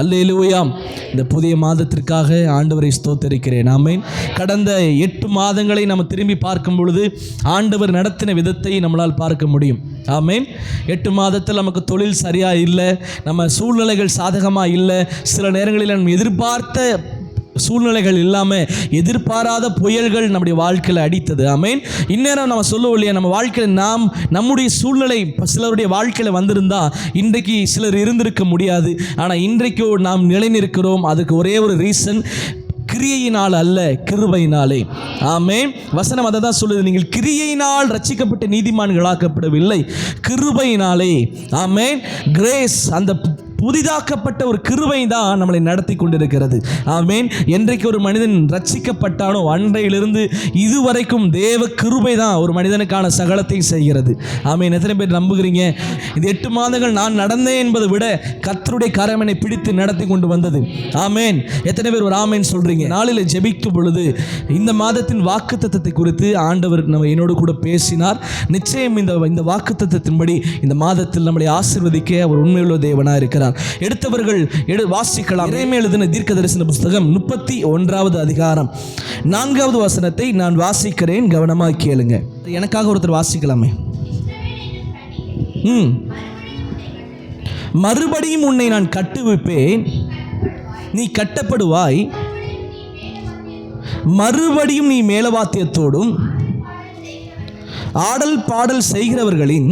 அல்லேலூயா. இந்த புதிய மாதத்திற்காக ஆண்டவரை ஸ்தோத்தரிக்கிறேன். ஆமென். கடந்த 8 மாதங்களை நம்ம திரும்பி பார்க்கும் பொழுது ஆண்டவர் நடத்தின விதத்தை நம்மளால் பார்க்க முடியும். ஆமென். 8 மாதத்தில் நமக்கு தொழில் சரியாக இல்லை, நம்ம சூழ்நிலைகள் சாதகமாக இல்லை, சில நேரங்களில் நம்ம எதிர்பார்த்த சூழ்நிலைகள் இல்லாமல் எதிர்பாராத புயல்கள் நம்முடைய வாழ்க்கையில் அடித்தது. ஆமென். இந்நேரம் நம்ம சொல்லுவோம் இல்லையா, நம்ம வாழ்க்கையில் நம்முடைய சூழ்நிலை சிலருடைய வாழ்க்கையில் வந்திருந்தா இன்றைக்கு சிலர் இருந்திருக்க முடியாது. ஆனால் இன்றைக்கு நாம் நிலைநிற்கிறோம். அதுக்கு ஒரே ஒரு ரீசன், கிரியையினால் அல்ல, கிருபையினாலே. ஆமென். வசனம் அதை தான் சொல்லுது, நீங்கள் கிரியையினால் ரட்சிக்கப்பட்ட நீதிமான்களாக்கப்படவில்லை, கிருபையினாலே. ஆமென். கிரேஸ், அந்த புதிதாக்கப்பட்ட ஒரு கிருபை தான் நம்மளை நடத்தி கொண்டிருக்கிறது. ஆமென். என்றைக்கு ஒரு மனிதன் ரட்சிக்கப்பட்டானோ அன்றையிலிருந்து இதுவரைக்கும் தேவ கிருபை தான் ஒரு மனிதனுக்கான சகலத்தை செய்கிறது. ஆமென். எத்தனை பேர் நம்புகிறீங்க? இந்த 8 மாதங்கள் நான் நடந்தேன் என்பதை விட கர்த்தருடைய கரம் என்னை பிடித்து நடத்தி கொண்டு வந்தது. ஆமென். எத்தனை பேர் ஒரு ஆமென் சொல்றீங்க? நாளில் ஜெபிக்கும் பொழுது இந்த மாதத்தின் வாக்குத்தத்தத்தை குறித்து ஆண்டவர் நம்ம என்னோடு கூட பேசினார். நிச்சயம் இந்த வாக்குத்தத்தத்தின்படி இந்த மாதத்தில் நம்மளை ஆசீர்வதிக்க அவர் உண்மையுள்ள தேவனாக இருக்கிறார். எடுத்தவர்கள் வாசிக்கலாம். எரேமியா எழுதின தீர்க்கதரிசன புத்தகம் 31வது அதிகாரம் 4வது வசனத்தை நான் வாசிக்கிறேன், கவனமாக கேளுங்க. எனக்காக ஒருத்தர் வாசிக்கலாமே. மறுபடியும் உன்னை நான் கட்டுவிப்பேன், நீ கட்டப்படுவாய், மறுபடியும் நீ மேலவாத்தியத்தோடும் ஆடல் பாடல் செய்கிறவர்களின்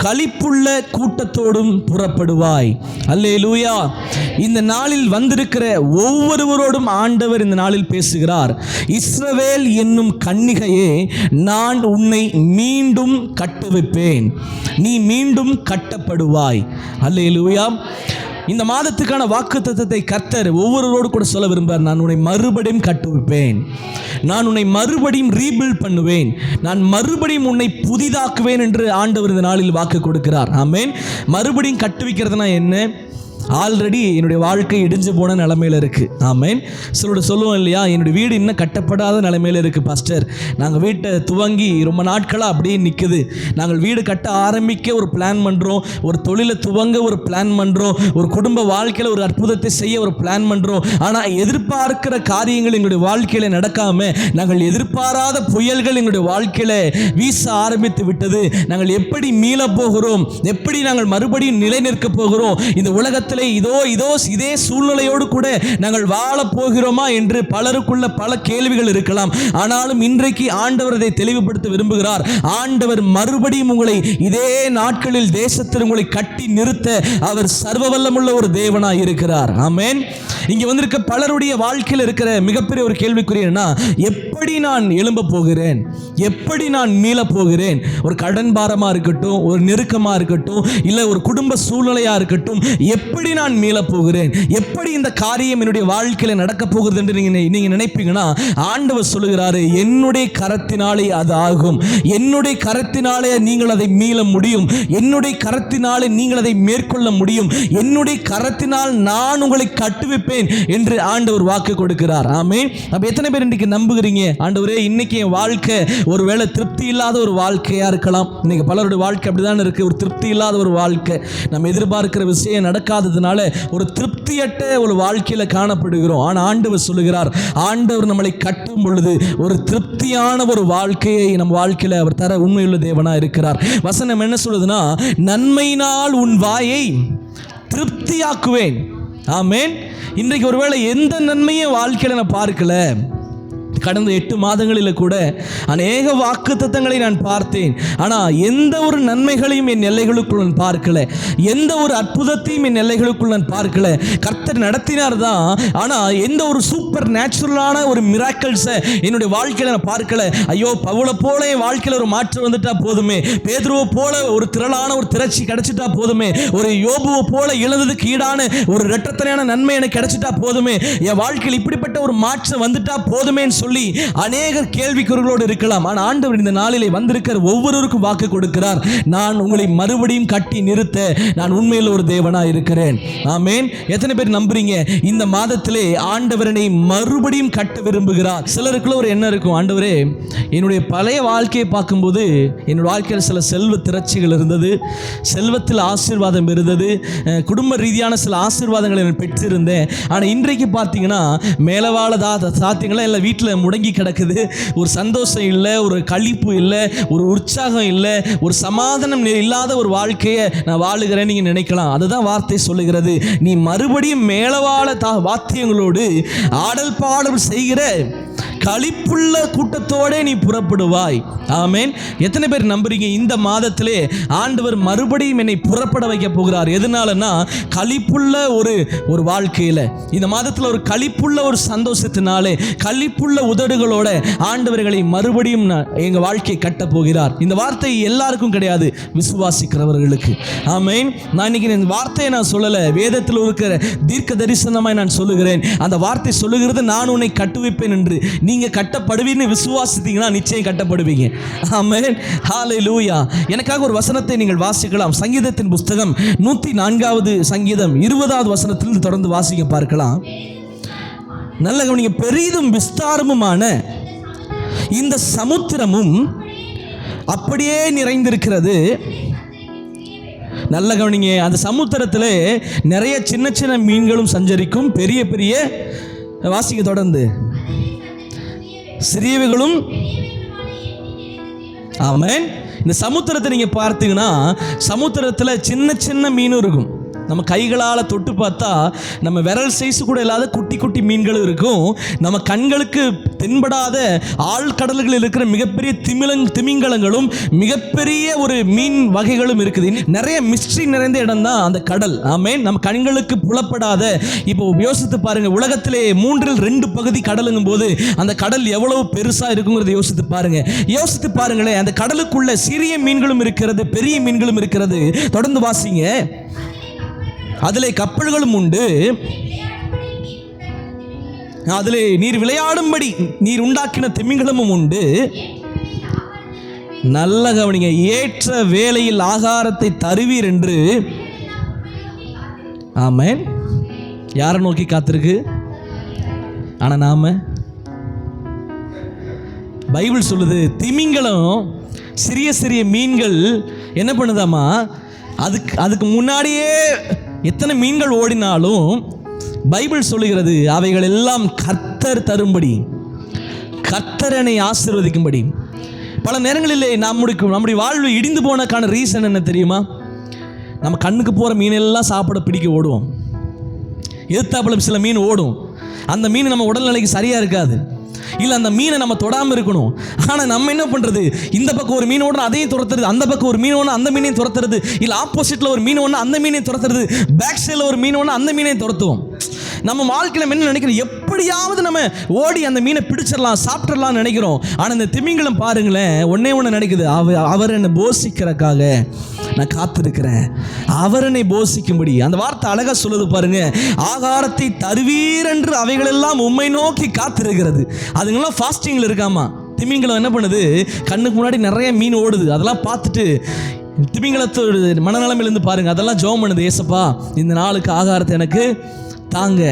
களிப்புள்ள கூட்டத்தோடும் புறப்படுவாய். அல்லேலூயா. இந்த நாளில் வந்திருக்கிற ஒவ்வொருவரோடும் ஆண்டவர் இந்த நாளில் பேசுகிறார். இஸ்ரவேல் என்னும் கன்னிகையே, நான் உன்னை மீண்டும் கட்டுவிப்பேன், நீ மீண்டும் கட்டப்படுவாய். அல்லேலூயா. இந்த மாதத்துக்கான வாக்குத்தத்தத்தை கர்த்தர் ஒவ்வொருவரோடு கூட சொல்ல விரும்புகிறார். நான் உன்னை மறுபடியும் கட்டுவிப்பேன், நான் உன்னை மறுபடியும் ரீபில்ட் பண்ணுவேன், நான் மறுபடியும் உன்னை புதிதாக்குவேன் என்று ஆண்டவர் இந்த நாளில் வாக்கு கொடுக்கிறார். ஆமென். மறுபடியும் கட்டுவிக்கிறதுனா என்ன? ஆல்ரெடி என்னுடைய வாழ்க்கை இடிஞ்சு போன நிலைமையில் இருக்குது. ஆமென். சிலோட சொல்லுவோம் இல்லையா, என்னுடைய வீடு இன்னும் கட்டப்படாத நிலைமையில் இருக்குது பாஸ்டர், நாங்கள் வீட்டை துவங்கி ரொம்ப நாட்களாக அப்படியே நிற்குது, நாங்கள் வீடு கட்ட ஆரம்பிக்க ஒரு பிளான் பண்ணுறோம், ஒரு தொழிலை துவங்க ஒரு பிளான் பண்ணுறோம், ஒரு குடும்ப வாழ்க்கையில் ஒரு அற்புதத்தை செய்ய ஒரு பிளான் பண்ணுறோம். ஆனால் எதிர்பார்க்கிற காரியங்கள் எங்களுடைய வாழ்க்கையில் நடக்காமல் நாங்கள் எதிர்பாராத புயல்கள் எங்களுடைய வாழ்க்கையில் வீச ஆரம்பித்து விட்டது. நாங்கள் எப்படி மீள போகிறோம், எப்படி நாங்கள் மறுபடியும் நிலை நிற்க போகிறோம், இந்த உலகத்தில் இதே சூழ்நிலையோடு கூட நாங்கள் வாழ போகிறோமா என்று பலருக்குள்ள பல கேள்விகள் இருக்கலாம். ஆனாலும் இன்றைக்கு ஆண்டவர் அதை தெளிவுபடுத்த விரும்புகிறார். ஆண்டவர் மறுபடியும் உங்களை இதே நாட்களில் தேசத்தில் உங்களை கட்டி நிறுத்த அவர் சர்வ வல்லமுள்ள ஒரு தேவனாய் இருக்கிறார். ஆமென். இங்க வந்திருக்க பலருடைய வாழ்க்கையில் இருக்கிற மிகப்பெரிய ஒரு கேள்விக்குரியனா, எப்படி நான் எழும்ப போகிறேன், எப்படி நான் மீள போகிறேன்? ஒரு கடன் பாரமா இருக்கட்டும், ஒரு நெருக்கமா இருக்கட்டும், இல்ல ஒரு குடும்ப சூழ்நிலையா இருக்கட்டும், எப்படி நான் மீள போகிறேன், எப்படி இந்த காரியம் என்னுடைய வாழ்க்கையில நடக்க போகிறது என்று நீங்க நினைப்பீங்கன்னா, ஆண்டவர் சொல்லுகிறாரு, என்னுடைய கரத்தினாலே அது ஆகும், என்னுடைய கரத்தினாலே நீங்கள் அதை மீள முடியும், என்னுடைய கரத்தினாலே நீங்கள் அதை மேற்கொள்ள முடியும், என்னுடைய கரத்தினால் நான் உங்களை கட்டுவிப்பேன் என்று ஆண்டவர் வாக்கு கொடுக்கிறார். ஆமென். அப்ப எத்தனை பேர் இன்னைக்கு நம்புகிறீங்க, ஆண்டவரே இன்னைக்கு என் வாழ்க்கை ஒருவேளை திருப்தி இல்லாத ஒரு வாழ்க்கையா இருக்கலாம். இன்னைக்கு பலருடைய வாழ்க்கை அப்படிதான் இருக்கு, ஒரு திருப்தி இல்லாத ஒரு வாழ்க்கை, நம்ம எதிர்பார்க்கிற விஷயம் நடக்காததுனால ஒரு திருப்தியற்ற ஒரு வாழ்க்கையில காணப்படுகிறோம். ஆனா ஆண்டவர் சொல்லுகிறார், ஆண்டவர் நம்மளை கட்டும் பொழுது ஒரு திருப்தியான ஒரு வாழ்க்கையை நம் வாழ்க்கையில அவர் தர உண்மையுள்ள தேவனா இருக்கிறார். வசனம் என்ன சொல்லுதுன்னா, நன்மையினால் உன் வாயை திருப்தியாக்குவேன். ஆமென். இன்றைக்கு ஒருவேளை எந்த நன்மையும் வாழ்க்கையில நான் பார்க்கல, கடந்த 8 மாதங்களில் கூட அநேக வாக்குத்தத்தங்களை நான் பார்த்தேன், ஆனால் எந்த ஒரு நன்மைகளையும் என் எல்லைகளுக்குள் நான் பார்க்கல, எந்த ஒரு அற்புதத்தையும் என் எல்லைகளுக்குள் நான் பார்க்கல. கர்த்தர் நடத்தினார் தான், ஆனால் எந்த ஒரு சூப்பர் நேச்சுரலான ஒரு மிராக்கிள்ஸை என்னுடைய வாழ்க்கையில் நான் பார்க்கல. ஐயோ, பவுலை போல என் வாழ்க்கையில் ஒரு மாற்றம் வந்துட்டா போதுமே, பேதுருவை போல ஒரு திரளான ஒரு திரட்சி கிடைச்சிட்டா போதுமே, ஒரு யோபுவை போல இழந்ததுக்கு ஈடான ஒரு இரட்டத்தனையான நன்மை எனக்கு கிடைச்சிட்டா போதுமே, என் வாழ்க்கையில் இப்படிப்பட்ட ஒரு மாற்றம் வந்துட்டா போதுமே சொல்லி சொல்லி அநேகர் கேள்விக்குறிகளோடு இருக்கலாம். ஆனால் ஆண்டவர் இந்த நாளிலே வந்திருக்கிற ஒவ்வொருவருக்கும் வாக்கு கொடுக்கிறார். நான் உங்களை மறுபடியும் கட்டி நிறுத்த நான் உண்மையில் ஒரு தேவனாக இருக்கிறேன். ஆமென். எத்தனை பேர் நம்புறீங்க? இந்த மாதத்திலே ஆண்டவரனை மறுபடியும் கட்ட விரும்புகிறார். சிலருக்குள்ள ஒரு எண்ணம் இருக்கும், ஆண்டவரே என்னுடைய பழைய வாழ்க்கையை பார்க்கும்போது என்னுடைய வாழ்க்கையில் சில செல்வ திரட்சிகள் இருந்தது, செல்வத்தில் ஆசீர்வாதம் இருந்தது, குடும்ப ரீதியான சில ஆசீர்வாதங்களை நான் பெற்றிருந்தேன். ஆனால் இன்றைக்கு பார்த்தீங்கன்னா மேலவாழ சாத்தியங்களாம் எல்லாம் வீட்டில் முடங்கி கிடக்குது. ஒரு சந்தோஷம் இல்லை, ஒரு களிப்பு இல்லை, ஒரு உற்சாகம் இல்லை, ஒரு சமாதானம் இல்லாத ஒரு வாழ்க்கையை நான் வாழுகிறேன்னு நீங்கள் நினைக்கலாம். அதுதான் வார்த்தை சொல்லுகிறது, நீ மறுபடியும் மேலவாழ வாத்தியங்களோடு ஆடல் பாடல் செய்கிற களிப்புள்ள கூட்டத்தோட நீ புறப்படுவாய். ஆமென். எத்தனை பேர் நம்புறீங்க? இந்த மாதத்திலே ஆண்டவர் மறுபடியும் என்னை புறப்பட வைக்க போகிறார். எதனாலன்னா களிப்புள்ள ஒரு வாழ்க்கையில இந்த மாதத்தில் ஒரு களிப்புள்ள ஒரு சந்தோஷத்தினாலே களிப்புள்ள உதடுகளோட ஆண்டவர்களை மறுபடியும் எங்க வாழ்க்கையை கட்ட போகிறார். இந்த வார்த்தை எல்லாருக்கும் கிடையாது, விசுவாசிக்கிறவர்களுக்கு. ஆமென். நான் இன்னைக்கு இந்த வார்த்தையை நான் சொல்லல, வேதத்தில் இருக்கிற தீர்க்க தரிசனமாய் நான் சொல்லுகிறேன். அந்த வார்த்தை சொல்லுகிறது, நான் உன்னை கட்டுவிப்பேன் என்று. நீங்க கட்டப்படுவீன்னு விசுவாசித்தீங்கன்னா நிச்சயம் கட்டப்படுவீங்க. ஆமென். ஹல்லேலூயா. எனக்காக ஒரு வசனத்தை நீங்கள் வாசிக்கலாம். சங்கீதத்தின் புஸ்தகம் 104வது சங்கீதம் 20வது வசனத்திலிருந்து தொடர்ந்து வாசிக்க பார்க்கலாம். நல்ல கவனிங்க. பெரிதும் விஸ்தாரமுமான இந்த சமுத்திரமும் அப்படியே நிறைந்திருக்கிறது. நல்ல கவனிங்க. அந்த சமுத்திரத்தில் நிறைய சின்ன சின்ன மீன்களும் சஞ்சரிக்கும், பெரிய பெரிய வாசிக்க தொடர்ந்து சிறியவைகளும். ஆமென். இந்த சமுத்திரத்தை நீங்க பார்த்தீங்கன்னா சமுத்திரத்தில் சின்ன சின்ன மீனும் இருக்கும். நம்ம கைகளால் தொட்டு பார்த்தா நம்ம விரல் சைஸு கூட இல்லாத குட்டி குட்டி மீன்களும் இருக்கும். நம்ம கண்களுக்கு தென்படாத ஆழ்கடல்களில் இருக்கிற மிகப்பெரிய திமிங்கலங்களும் மிகப்பெரிய ஒரு மீன் வகைகளும் இருக்குது. நிறைய மிஸ்ட்ரி நிறைந்த இடம் தான் அந்த கடல். ஆமென். நம்ம கண்களுக்கு புலப்படாத, இப்போ யோசித்து பாருங்க, உலகத்திலே 3/2 பகுதி கடலுங்கும் போது அந்த கடல் எவ்வளவு பெருசா இருக்குங்கிறத யோசித்து பாருங்களேன். அந்த கடலுக்குள்ள சிறிய மீன்களும் இருக்கிறது, பெரிய மீன்களும் இருக்கிறது. தொடர்ந்து வாசிங்க. அதிலே கப்பல்களும் உண்டு, அதிலே நீர் விளையாடும்படி நீர் உண்டாக்கின திமிங்கலமும் உண்டு. நல்ல கவனிங்க. ஏற்ற வேளையில் ஆகாரத்தை தருவீர் என்று. ஆமென். யாரை நோக்கி காத்திருக்கு? ஆனா நாம, பைபிள் சொல்லுது, திமிங்கலம் சிறிய சிறிய மீன்கள் என்ன பண்ணுதாமா, அதுக்கு முன்னாடியே எத்தனை மீன்கள் ஓடினாலும் பைபிள் சொல்லுகிறது அவைகள் எல்லாம் கர்த்தர் தரும்படி, கர்த்தரனை ஆசீர்வதிக்கும்படி. பல நேரங்களிலே நம்முடைய வாழ்வு இடிந்து போனதுக்கான ரீசன் என்ன தெரியுமா? நம்ம கண்ணுக்கு போகிற மீனெல்லாம் சாப்பிட பிடிக்க ஓடுவோம். எதிர்த்தாப்புல சில மீன் ஓடும், அந்த மீன் நம்ம உடல்நிலைக்கு சரியாக இருக்காது, இல்லை அந்த மீனை நம்ம தொடாமல் இருக்கணும். ஆனால் நம்ம என்ன பண்ணுறது, இந்த பக்கம் ஒரு மீன் ஓடணும் அதையும் துரத்துறது, அந்த பக்கம் ஒரு மீன் ஓடணும் அந்த மீனையும் துரத்துறது, இல்லை ஆப்போசிட்டில் ஒரு மீன் ஓடணும் அந்த மீனையும் துரத்துறது, பேக் சைடில் ஒரு மீன் ஓடணும் அந்த மீனையும் துரத்துவோம். நம்ம வாழ்க்கையில் என்ன நினைக்கிறோம், எப்படியாவது நம்ம ஓடி அந்த மீனை பிடிச்சிடலாம், சாப்பிட்றலாம்னு நினைக்கிறோம். ஆனால் இந்த திமிங்கலம் பாருங்களேன், ஒன்று நினைக்குது, அவர் என்னை போஷிக்கிறக்காக நான் காத்திருக்கிறேன், அவர் என்னை போஷிக்கும்படி. அந்த வார்த்தை அழகா சொல்லுது பாருங்க, ஆகாரத்தை தருவீர் என்று அவைகளெல்லாம் உம்மை நோக்கி காத்திருக்கிறது. அதுங்கெல்லாம் ஃபாஸ்டிங்கில் இருக்காமா. திமிங்கலம் என்ன பண்ணுது, கண்ணுக்கு முன்னாடி நிறைய மீன் ஓடுது, அதெல்லாம் பார்த்துட்டு திமிங்கலத்தோட மனநலமிலிருந்து பாருங்க, அதெல்லாம் ஜெபம் பண்ணுது, ஏசப்பா இந்த நாளுக்கு ஆகாரத்தை எனக்கு தாங்க.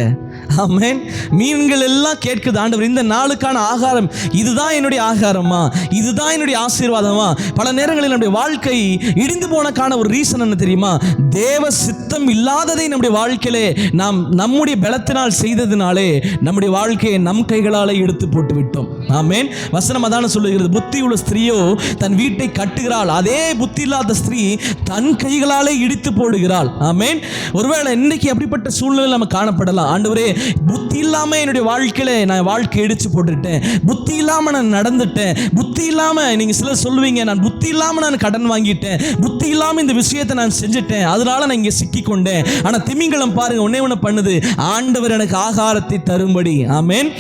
ஆமென். மீன்கள் எல்லாம் கேட்குது, ஆண்டவர் இந்த நாளுக்கான ஆகாரம் இதுதான் என்னுடைய ஆகாரமா, இதுதான் என்னுடைய ஆசீர்வாதமா. பல நேரங்களில் நம்முடைய வாழ்க்கை இடிந்து போனக்கான ஒரு ரீசன் என்ன தெரியுமா? தேவ சித்தம் இல்லாததை நம்முடைய வாழ்க்கையிலே நாம் நம்முடைய பலத்தினால் செய்ததினாலே நம்முடைய வாழ்க்கையை நம் கைகளாலே எடுத்து போட்டு விட்டோம். ஆமென். வசனம் அதான சொல்லுகிறது, புத்தி உள்ள ஸ்திரீயோ தன் வீட்டை கட்டுகிறாள், அதே புத்தி இல்லாத ஸ்திரீ தன் கைகளாலே இடித்து போடுகிறாள். ஆமென். ஒருவேளை இன்னைக்கு அப்படிப்பட்ட சூழ்நிலை நம்ம காணப்படலாம். ஆண்டவரே, புத்தி இல்லாம என்னுடைய வாழ்க்கையில நான் வாழ்க்கை இடிச்சு போட்டுட்டேன், புத்தி இல்லாம நான் நடந்துட்டேன், புத்தி இல்லாம, நீங்க சிலர் சொல்லுவீங்க, நான் புத்தி இல்லாம நான் கடன் வாங்கிட்டேன், புத்தி இல்லாம இந்த விஷயத்தை நான் செஞ்சுட்டேன், அதனால நான் இங்க சிக்கி கொண்டேன். ஆனா திமிங்கலம் பாருங்க ஒண்ணே பண்ணுது, ஆண்டவர் எனக்கு ஆகாரத்தை தரும்படி. ஆமென்.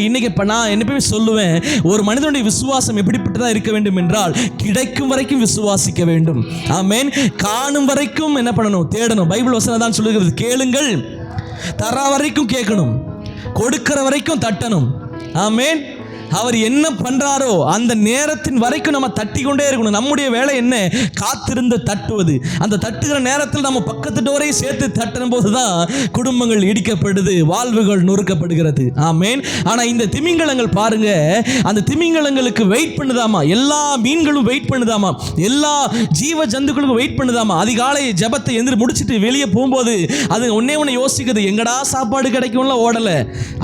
இன்னைக்கு நான் என்னைக்குமே சொல்லுவேன், ஒரு மனிதனுடைய விசுவாசம் எப்படிப்பட்டதா இருக்க வேண்டும் என்றால், கிடைக்கும் வரைக்கும் விசுவாசிக்க வேண்டும். ஆமென். காணும் வரைக்கும் என்ன பண்ணணும், தேடணும். பைபிள் வசனம் தான் சொல்லுகிறது, கேளுங்கள், தர வரைக்கும் கேட்கணும், கொடுக்கிற வரைக்கும் தட்டணும். ஆமென். அவர் என்ன பண்றாரோ அந்த நேரத்தின் வரைக்கும் நம்ம தட்டி கொண்டே இருக்கணும். நம்முடைய வேலை என்ன? காத்திருந்து தட்டுவது. அந்த தட்டுகிற நேரத்தில் நம்ம பக்கத்து டோரை சேர்த்து தட்டும் போதுதான் குடும்பங்கள் இடிக்கப்படுது, வாழ்வுகள் நொறுக்கப்படுகிறது. ஆமேன். ஆனா இந்த திமிங்கலங்கள் பாருங்க, அந்த திமிங்கலங்களுக்கு வெயிட் பண்ணுதாமா, எல்லா மீன்களும் வெயிட் பண்ணுதாமா, எல்லா ஜீவ ஜந்துக்களுக்கும் வெயிட் பண்ணுதாமா. அதிகாலை ஜபத்தை எந்திரி முடிச்சுட்டு வெளியே போகும்போது அது ஒன்னே ஒன்று யோசிக்குது, எங்கடா சாப்பாடு கிடைக்கும்ல ஓடல.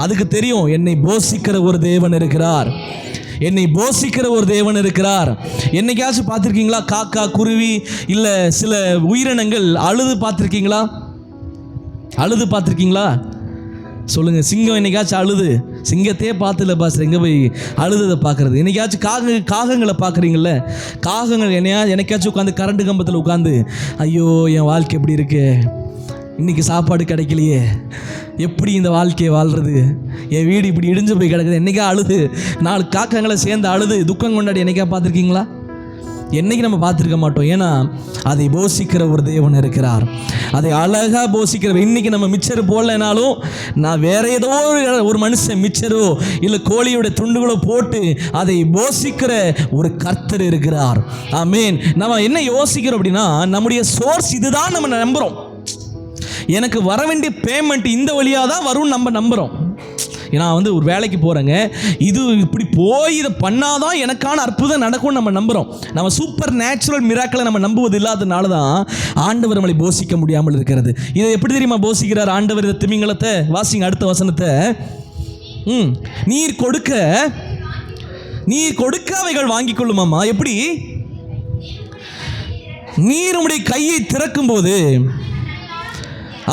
அதுக்கு தெரியும், என்னை போஷிக்கிற ஒரு தேவன் இருக்கிறார், என்னை போஷிக்கிற ஒரு தேவன் இருக்கிறார். என்னைக்காச்சும் பார்த்துருக்கீங்களா காக்கா, குருவி, இல்லை சில உயிரினங்கள் அழுது பார்த்துருக்கீங்களா? அழுது பார்த்துருக்கீங்களா? சொல்லுங்க. சிங்கம் என்னைக்காச்சும் அழுது? சிங்கத்தையே பார்த்துல பாஸ், எங்கே போய் அழுததை பார்க்குறது? என்னைக்காச்சும் காகங்களை பார்க்குறீங்கள? காகங்கள் என்னைக்காச்சும் உட்காந்து கரண்ட் கம்பத்தில் உட்காந்து, ஐயோ என் வாழ்க்கை எப்படி இருக்கு, இன்றைக்கி சாப்பாடு கிடைக்கலையே, எப்படி இந்த வாழ்க்கையை வாழ்கிறது, என் வீடு இப்படி இடிஞ்சு போய் கிடக்குது, என்றைக்கா அழுது 4 காக்கங்களை சேர்ந்து அழுது துக்கம் கொண்டாடி என்னைக்கா பார்த்துருக்கீங்களா? என்றைக்கு நம்ம பார்த்துருக்க மாட்டோம். ஏன்னா அதை போஷிக்கிற ஒரு தேவன் இருக்கிறார், அதை அழகாக போஷிக்கிற. இன்றைக்கி நம்ம மிச்சர் போடலைனாலும் நான் வேற ஏதோ ஒரு மனுஷன் மிச்சரோ இல்லை கோழியோட துண்டுகளோ போட்டு அதை போஷிக்கிற ஒரு கர்த்தர் இருக்கிறார். ஆமேன். நம்ம என்ன யோசிக்கிறோம் அப்படின்னா, நம்முடைய சோர்ஸ் இதுதான் நம்ம நம்புகிறோம். எனக்கு வர வேண்டிய பேமெண்ட் இந்த வழியாக தான் வரும்னு நம்ம நம்புகிறோம். நான் ஒரு வேலைக்கு போகிறேங்க, இது இப்படி போய் இதை பண்ணாதான் எனக்கான அற்புதம் நடக்கும்னு நம்ம நம்புகிறோம். நம்ம சூப்பர் நேச்சுரல் மிராக்களை நம்ம நம்புவது இல்லாததுனால தான் ஆண்டவர் நம்மளை போஷிக்க முடியாமல் இருக்கிறது. இதை எப்படி தெரியுமா போஷிக்கிறார் ஆண்டவர்? இதை திமிங்கலத்தை வாசிங்க, அடுத்த வசனத்தை. நீர் கொடுக்க அவைகள் வாங்கி கொள்ளுமாமா. எப்படி? நீர் உம்முடைய கையை திறக்கும் போது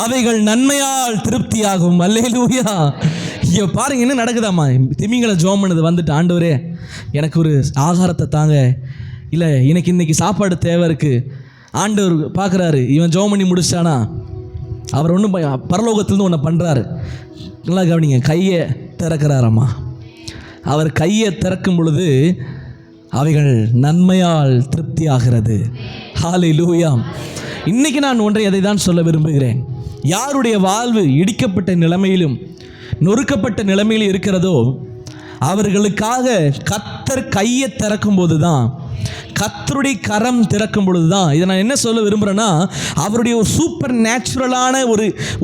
அவைகள் நன்மையால் திருப்தியாகும். அல்லேலூயா. ஐயோ பாருங்க என்ன நடக்குதாம்மா. திமிங்கல ஜோம் பண்ணது வந்துட்டு, ஆண்டவரே எனக்கு ஒரு ஆகாரத்தை தாங்க, இல்லை எனக்கு இன்னைக்கு சாப்பாடு தேவை இருக்குது. ஆண்டவர் பார்க்குறாரு, இவன் ஜோம் பண்ணி முடிச்சானா, அவர் ஒன்றும் பரலோகத்திலேருந்து ஒன்று பண்ணுறாரு. நல்லா கவனிங்க, கையை திறக்கிறாராம்மா. அவர் கையை திறக்கும் பொழுது அவைகள் நன்மையால் திருப்தி ஆகிறது. ஹல்லேலூயா. இன்னைக்கு நான் ஒன்றை அதை தான் சொல்ல விரும்புகிறேன். யாருடைய வாழ்வு இடிக்கப்பட்ட நிலைமையிலும் நொறுக்கப்பட்ட நிலைமையிலும் இருக்கிறதோ அவர்களுக்காக கர்த்தர் கையை திறக்கும் போது தான், கர்த்தருடைய கரம் திறக்கும் பொழுது தான், இதை நான் என்ன சொல்ல விரும்புகிறேன்னா, அவருடைய ஒரு சூப்பர் நேச்சுரலான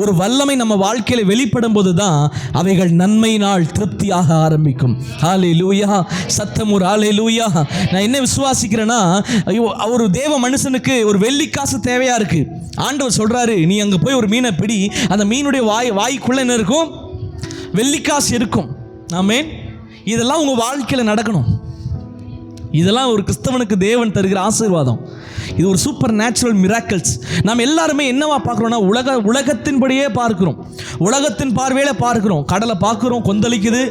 ஒரு வல்லமை நம்ம வாழ்க்கையில் வெளிப்படும் போது தான் அவைகள் நன்மையினால் திருப்தியாக ஆரம்பிக்கும். ஹல்லேலூயா. சத்தம் ஒரு ஹல்லேலூயா. நான் என்ன விசுவாசிக்கிறேன்னா, ஒரு தேவ மனுஷனுக்கு ஒரு வெள்ளிக்காசு தேவையாக இருக்குது. ஆண்டவர் சொல்கிறாரு, நீ அங்கே போய் ஒரு மீனை பிடி, அந்த மீனுடைய வாய்க்குள்ளே என்ன இருக்கும்? வெள்ளிக்காசு இருக்கும். ஆமென். இதெல்லாம் உங்கள் வாழ்க்கையில் நடக்கணும். இதெல்லாம் ஒரு கிறிஸ்தவனுக்கு தேவன் தருகிற ஆசீர்வாதம். இது ஒரு சூப்பர் நேச்சுரல் மிராக்கிள்ஸ். நாம் எல்லாருமே என்னவா பார்க்குறோன்னா, உலகத்தின்படியே பார்க்குறோம், உலகத்தின் பார்வையில் பார்க்குறோம். கடலை பார்க்குறோம், கொந்தளிக்குது,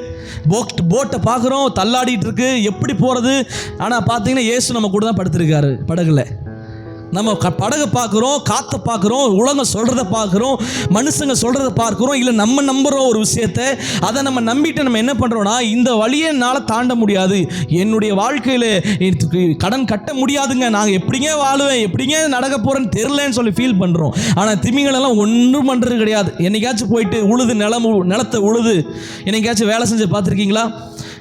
போட்டை பார்க்குறோம், தள்ளாடிட்டு இருக்கு, எப்படி போகிறது. ஆனால் பார்த்தீங்கன்னா இயேசு நம்ம கூட தான் படுத்திருக்காரு படகுல. நம்ம படகை பார்க்குறோம், காற்றை பார்க்குறோம், உலகம் சொல்கிறத பார்க்குறோம், மனுஷங்க சொல்கிறத பார்க்குறோம். இல்லை நம்ம நம்புகிறோம் ஒரு விஷயத்தை, அதை நம்ம நம்பிட்டு நம்ம என்ன பண்ணுறோன்னா, இந்த வழியை என்னால் தாண்ட முடியாது, என்னுடைய வாழ்க்கையில் கடன் கட்ட முடியாதுங்க, நாங்கள் எப்படிங்க வாழுவேன், எப்படிங்க நடக்க போகிறேன்னு தெரிலன்னு சொல்லி ஃபீல் பண்ணுறோம். ஆனால் திமிங்களெல்லாம் ஒன்றும் பண்ணுறது கிடையாது. என்னைக்காச்சும் போயிட்டு உழுது நிலத்தை உழுது என்னைக்காச்சும் வேலை செஞ்சு பார்த்துருக்கீங்களா?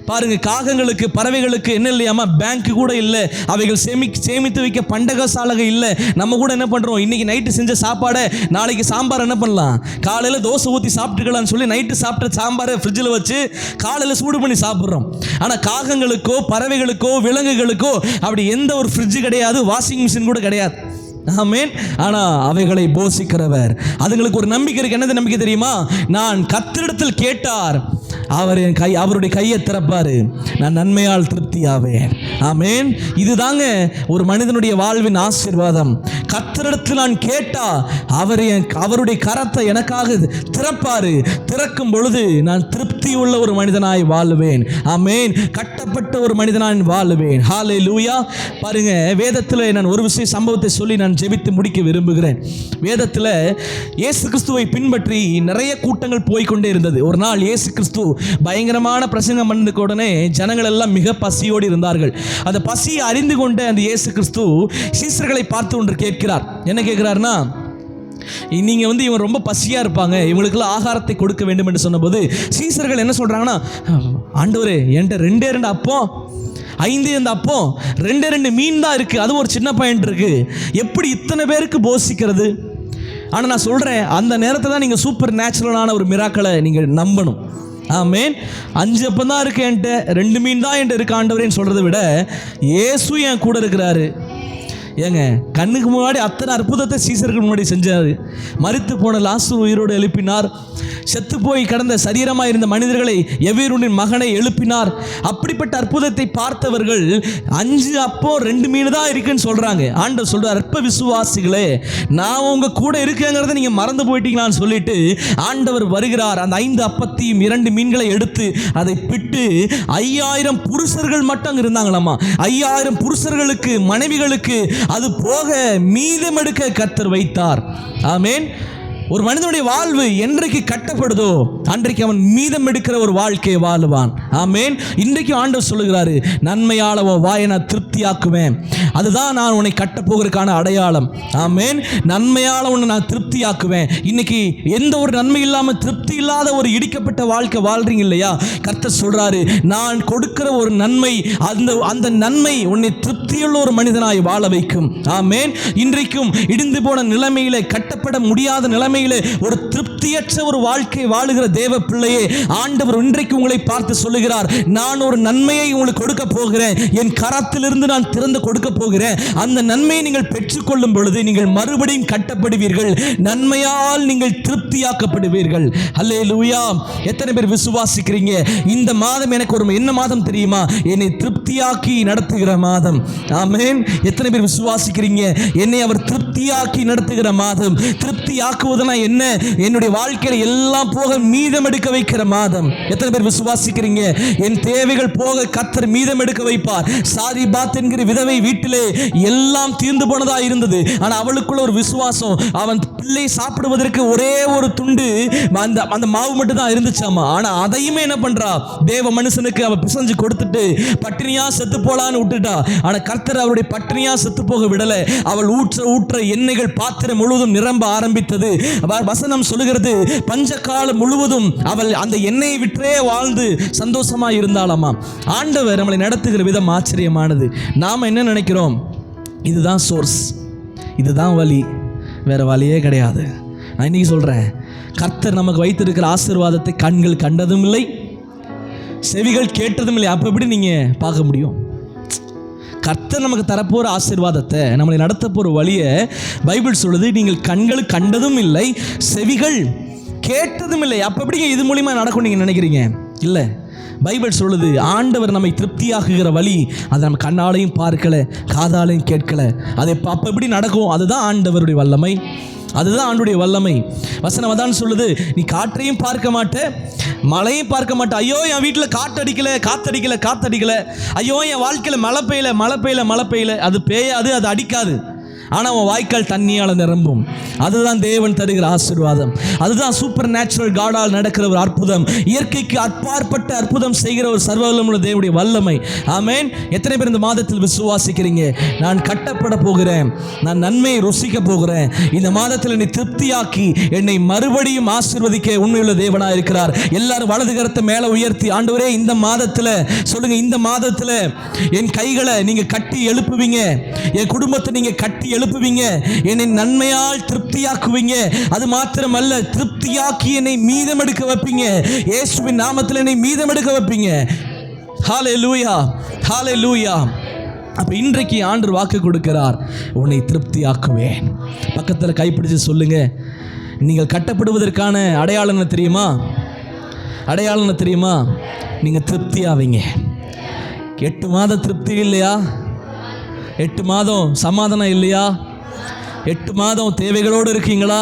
பாருங்க, காகங்களுக்கு பறவைகளுக்கு என்ன இல்லையாமா, பேங்க் கூட இல்லை, அவைகள் சேமித்து வைக்க பண்டக சாலகை இல்லை. நம்ம கூட என்ன பண்ணுறோம், இன்றைக்கி நைட்டு செஞ்ச சாப்பாடை நாளைக்கு சாம்பார் என்ன பண்ணலாம், காலையில் தோசை ஊற்றி சாப்பிட்டுக்கலாம்னு சொல்லி நைட்டு சாப்பிட்ட சாம்பாரை ஃப்ரிட்ஜில் வச்சு காலையில் சூடு பண்ணி சாப்பிட்றோம். ஆனால் காகங்களுக்கோ பறவைகளுக்கோ விலங்குகளுக்கோ அப்படி எந்த ஒரு ஃப்ரிட்ஜு கிடையாது, வாஷிங் மிஷின் கூட கிடையாது. ஆமென். ஆனால் அவைகளை போஷிக்கிறவர், அதுங்களுக்கு ஒரு நம்பிக்கை இருக்கு. என்னது நம்பிக்கை தெரியுமா? நான் கர்த்தரிடத்தில் கேட்டார், அவர் அவருடைய கையை திறப்பாரு, நான் நன்மையால் திருப்தியாவேன். ஆமென். இதுதாங்க ஒரு மனிதனுடைய வாழ்வின் ஆசீர்வாதம். கர்த்தரிடத்தில் நான் கேட்டா அவருடைய கரத்தை எனக்காக திறப்பாரு. திறக்கும் பொழுது நான் திருப்தி உள்ள ஒரு மனிதனாய் வாழுவேன். ஆமென். கட்டப்பட்ட ஒரு மனிதனாய் வாழுவேன். ஹல்லேலூயா. பாருங்க, வேதத்தில் நான் ஒரு விஷய சம்பவத்தை சொல்லி நான் ஜெபித்து முடிக்க விரும்புகிறேன். வேதத்தில் இயேசு கிறிஸ்துவை பின்பற்றி நிறைய கூட்டங்கள் போய்கொண்டே இருந்தது. ஒரு நாள் இயேசு கிறிஸ்து பயங்கரமான பிரசங்கம் பண்ணதுக்கு உடனே ஜனங்கள் எல்லாம் மிக பசியோடு இருந்தார்கள். அந்த பசியை அறிந்து கொண்ட அந்த இயேசு கிறிஸ்து சீசர்களை பார்த்து ஒன்று கேட்கிறார். என்ன கேட்கிறார்னா, நீங்கள் இவன் ரொம்ப பசியாக இருப்பாங்க, இவங்களுக்கெல்லாம் ஆகாரத்தை கொடுக்க வேண்டும் என்று சொன்னபோது சீசர்கள் என்ன சொல்கிறாங்கன்னா, ஆண்டவரே என்கிட்ட 2 அப்பம் 5 அப்பம் 2 மீன் தான் இருக்குது, அதுவும் ஒரு சின்ன பையன் இருக்குது, எப்படி இத்தனை பேருக்கு போஷிக்கிறது? ஆனால் நான் சொல்கிறேன், அந்த நேரத்தில் தான் நீங்கள் சூப்பர் நேச்சுரலான ஒரு மிராக்களை நீங்கள் நம்பணும். ஆமென். 5 அப்பம் தான் இருக்கு என்கிட்ட, 2 மீன் தான் என்கிட்ட இருக்கு ஆண்டவரேன்னு சொல்கிறத விட இயேசு என் கூட இருக்கிறாரு. ஏங்க, கண்ணுக்கு முன்னாடி அத்தனை அற்புதத்தை சீசருக்கு முன்னாடி செஞ்சார். மரித்து போன லாசரு உயிரோடு எழுப்பினார். செத்து போய் கடந்த சரீரமாக இருந்த மனிதர்களை எவீருனின் மகனை எழுப்பினார். அப்படிப்பட்ட அற்புதத்தை பார்த்தவர்கள் 5 அப்பம் 2 மீன் தான் இருக்குன்னு சொல்கிறாங்க. ஆண்டவர் சொல்கிறார், அற்ப விசுவாசிகளே, நான் உங்கள் கூட இருக்கேங்கிறத நீங்கள் மறந்து போயிட்டீங்களான்னு சொல்லிட்டு ஆண்டவர் வருகிறார். அந்த 5 அப்பத்தையும் 2 மீன்களை எடுத்து அதை பிட்டு 5000 புருஷர்கள் மட்டும் அங்கே இருந்தாங்களாமா. 5000 புருஷர்களுக்கு மனைவிகளுக்கு அது போக மீதம் எடுக்க கர்த்தர் வைத்தார். ஆமென். ஒரு மனிதனுடைய வாழ்வு என்றைக்கு கட்டப்படுதோ அன்றைக்கு அவன் மீதம் எடுக்கிற ஒரு வாழ்க்கையை வாழுவான். ஆமென். இன்றைக்கு ஆண்டவர் சொல்லுகிறாரு, நன்மையால உன் வாயை நான் திருப்தியாக்குவேன், அதுதான் நான் உன்னை கட்டப்போகிறதுக்கான அடையாளம். ஆமென். நன்மையால உன்னை நான் திருப்தியாக்குவேன். இன்னைக்கு எந்த ஒரு நன்மை இல்லாமல் திருப்தி இல்லாத ஒரு இடிக்கப்பட்ட வாழ்க்கை வாழ்றீங்க இல்லையா? கர்த்தர் சொல்றாரு, நான் கொடுக்கிற ஒரு நன்மை, அந்த நன்மை உன்னை திருப்தியுள்ள ஒரு மனிதனாய் வாழ வைக்கும். ஆமென். இன்றைக்கும் இடிந்து போன நிலைமையிலே, கட்டப்பட முடியாத நிலைமையிலே ஒரு திருப்தியற்ற ஒரு வாழ்க்கை வாழுகிற தேவ பிள்ளையே, ஆண்டவர் இன்றைக்கு உங்களை பார்த்து சொல்லுகிறார், நான் ஒரு நன்மையை உங்களுக்கு கொடுக்க போகிறேன், என் கரத்திலிருந்து நான் திறந்து கொடுக்க போகிறேன். அந்த நன்மையை நீங்கள் பெற்றுக்கொள்ளும் பொழுது நீங்கள் மறுபடியும் கட்டப்படுவீர்கள், நன்மையால் நீங்கள் திருப்தியாக்கப்படுவீர்கள். அல்லேலூயா. எத்தனை பேர் விசுவாசிக்கிறீங்க? இந்த மாதம் எனக்கு ஒரு என்ன மாதம் தெரியுமா? என்னை திருப்தியாக்கி நடத்துகிற மாதம். ஆமென். எத்தனை பேர் விசுவாசிக்கிறீங்க? என்னை அவர் திருப்தியாக்கி நடத்துகிற மாதம். திருப்தியாக்குவதனா என்ன? என்னுடைய வாழ்க்கையில் எல்லாம் போக மீதம் எடுக்க வைக்கிற மாதம். எத்தனை பேர் விசுவாசிக்கிறீங்க? என் தேவைகள் போக கர்த்தர் மீதம் எடுக்க வைப்பார். சாரிபாத் என்கிற விதவை வீட்டிலே எல்லாம் தீர்ந்து போனதா இருந்தது. ஆனால் அவளுக்குள்ள ஒரு விசுவாசம், அவன் பிள்ளை சாப்பிடுவதற்கு ஒரே ஒரு துண்டு அந்த மாவு மட்டும் தான் இருந்துச்சாமா. ஆனால் அதையுமே என்ன பண்றா? தேவ மனுஷனுக்கு அவ பிசைஞ்சு கொடுத்துட்டு பட்டினியா செத்து போலான்னு விட்டுட்டா. ஆனால் கர்த்தர் அவருடைய பட்டினியா செத்து போக விடலை. அவள் ஊற்ற எண்ணெய்கள் பாத்திரம் முழுவதும் நிரம்ப ஆரம்பித்தது. வசனம் சொல்லுகிறது, பஞ்ச காலம் முழுவதும் அவள் அந்த எண்ணெயை விற்றே வாழ்ந்து சந்தோஷமா இருந்தாலாமா. ஆண்டவர் நம்மளை நடத்துகிற விதம் ஆச்சரியமானது. நாம் என்ன நினைக்கிறோம்? இதுதான் சோர்ஸ், இதுதான் வழி, வேற வழியே கிடையாது. நான் இன்னைக்கு சொல்றேன், கர்த்தர் நமக்கு வைத்திருக்கிற ஆசீர்வாதத்தை கண்கள் கண்டதும் இல்லை, செவிகள் கேட்டதும் இல்லை. அப்ப எப்படி நீங்க பார்க்க முடியும்? கர்த்தர் நமக்கு தரப்போகிற ஆசீர்வாதத்தை, நம்மளை நடத்த போகிற வழியை பைபிள் சொல்லுது, நீங்கள் கண்கள் கண்டதும் இல்லை, செவிகள் கேட்டதும் இல்லை. அப்போ எப்படிங்க இது மூலியமாக நடக்கும் நீங்கள் நினைக்கிறீங்க? இல்லை, பைபிள் சொல்லுது, ஆண்டவர் நம்மை திருப்தியாக்குகிற வழி அதை நம்ம கண்ணாலையும் பார்க்கல, காதாலையும் கேட்கல. அது அப்போ எப்படி நடக்கும்? அதுதான் ஆண்டவருடைய வல்லமை, அதுதான் ஆண்டுடைய வல்லமை. வசனம் அதான் சொல்லுது, நீ காற்றையும் பார்க்க மாட்ட, மழையும் பார்க்க மாட்ட. ஐயோ என் வீட்டில் காத்தடிக்கல, ஐயோ என் வாழ்க்கையில் மழை பெய்யல. அது பெய்யாது, அது அடிக்காது. ஆனால் அவன் வாய்க்கால் தண்ணியால் நிரம்பும். அதுதான் தேவன் தருகிற ஆசீர்வாதம். அதுதான் சூப்பர் நேச்சுரல் காடால் நடக்கிற ஒரு அற்புதம், இயற்கைக்கு அப்பாற்பட்ட அற்புதம் செய்கிற ஒரு சர்வவல்லமையுள்ள தேவனுடைய வல்லமை. ஆமென். எத்தனை பேர் இந்த மாதத்தில் விசுவாசிக்கிறீங்க? நான் கட்டப்பட போகிறேன், நான் நன்மையை ருசிக்க போகிறேன். இந்த மாதத்தில் என்னை திருப்தியாக்கி என்னை மறுபடியும் ஆசீர்வதிக்க உண்மையுள்ள தேவனாக இருக்கிறார். எல்லாரும் வலது கரத்தை மேலே உயர்த்தி, ஆண்டவரே இந்த மாதத்தில் சொல்லுங்க, இந்த மாதத்தில் என் கைகளை நீங்க கட்டி எழுப்புவீங்க, என் குடும்பத்தை நீங்க கட்டி எழுப்புவீங்க, என்னை நன்மையால் திருப்தியாக்குவீங்க. அது மாத்திரமல்ல, திருப்தியாக்கி என்னை மீதம் எடுக்க வைப்பீங்க. இயேசுவின் நாமத்தில் என்னை மீதம் எடுக்க வைப்பீங்க. ஹல்லேலூயா, ஹல்லேலூயா. அப்ப இன்றைக்கு ஆண்டவர் வாக்கு கொடுக்கிறார், உன்னை திருப்தியாக்குவேன். பக்கத்தில் கைப்பிடிச்சு சொல்லுங்க, நீங்கள் கட்டப்படுவதற்கான அடையாளம் என்ன தெரியுமா? அடையாளம் என்ன தெரியுமா? நீங்க திருப்தியாவீங்க. 8 மாதம் திருப்தி இல்லையா? 8 மாதம் சமாதானம் இல்லையா? 8 மாதம் தேவைகளோடு இருக்கீங்களா?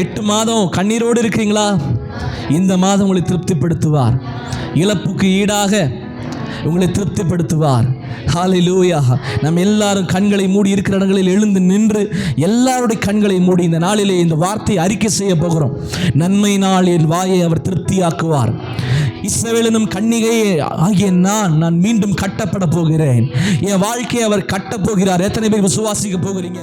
8 மாதம் கண்ணீரோடு இருக்கீங்களா? இந்த மாதம் உங்களை திருப்திப்படுத்துவார். இழப்புக்கு ஈடாக உங்களை திருப்திப்படுத்துவார். ஹல்லேலூயா. நம்ம எல்லாரும் கண்களை மூடி இருக்கிற இடங்களில் எழுந்து நின்று எல்லாருடைய கண்களை மூடி இந்த நாளிலே இந்த வார்த்தையை அறிக்கை செய்ய போகிறோம். நன்மை நாள் என் வாயை அவர் திருப்தியாக்குவார். இஸ்ரவேலினும் கன்னிகையே ஆகிய நான் மீண்டும் கட்டப்பட போகிறேன். என் வாழ்க்கையை அவர் கட்டப் போகிறார். எத்தனை பேர் விசுவாசிக்க போகிறீங்க?